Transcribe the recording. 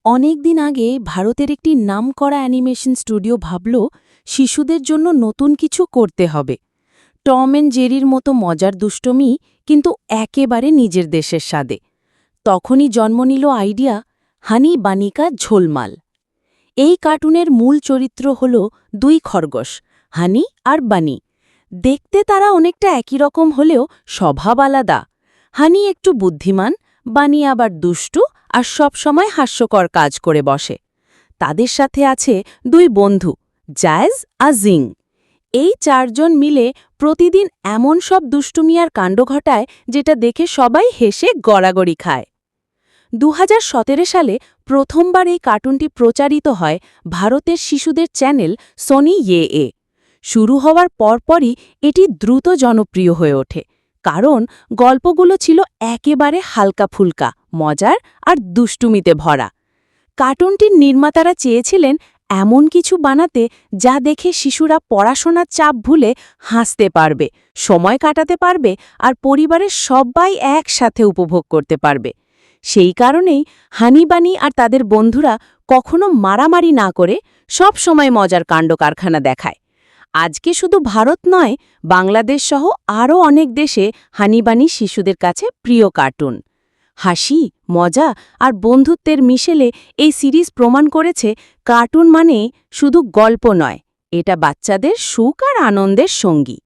অনেক দিন আগে ভারতের একটি নামকরা অ্যানিমেশন স্টুডিও ভাবল শিশুদের জন্য নতুন কিছু করতে হবে। টম অ্যান্ড জেরির মতো মজার দুষ্টমি, কিন্তু একেবারে নিজের দেশের স্বাদে। তখনই জন্ম নিল আইডিয়া হানি বানি কা ঝোলমাল। এই কার্টুনের মূল চরিত্র হল দুই খরগোশ, হানি আর বানি। দেখতে তারা অনেকটা একই রকম হলেও স্বভাব আলাদা। হানি একটু বুদ্ধিমান, বানি আবার দুষ্টু আর সবসময় হাস্যকর কাজ করে বসে। তাদের সাথে আছে দুই বন্ধু, জায়েজ আর জিং। এই চারজন মিলে প্রতিদিন এমন সব দুষ্টুমি আর কাণ্ড ঘটায় যেটা দেখে সবাই হেসে গড়াগড়ি খায়। ২০১৭ সালে প্রথমবার এই কার্টুনটি প্রচারিত হয় ভারতের শিশুদের চ্যানেল সোনি এ। শুরু হওয়ার পরপরই এটি দ্রুত জনপ্রিয় হয়ে ওঠে, কারণ গল্পগুলো ছিল একেবারে হালকা-ফুলকা, মজার আর দুষ্টুমিতে ভরা। কার্টুনটির নির্মাতারা চেয়েছিলেন এমন কিছু বানাতে যা দেখে শিশুরা পড়াশোনার চাপ ভুলে হাসতে পারবে, সময় কাটাতে পারবে আর পরিবারের সবাই একসাথে উপভোগ করতে পারবে। সেই কারণেই হানি বানি আর তাদের বন্ধুরা কখনো মারামারি না করে সব সময় মজার কাণ্ড কারখানা দেখায়। আজকে শুধু ভারত নয়, বাংলাদেশ সহ আরও অনেক দেশে হানি বানি শিশুদের কাছে প্রিয় কার্টুন। হাসি, মজা আর বন্ধুত্বের মিশেলে এই সিরিজ প্রমাণ করেছে কার্টুন মানে শুধু গল্প নয়, এটা বাচ্চাদের সুখ আর আনন্দের সঙ্গী।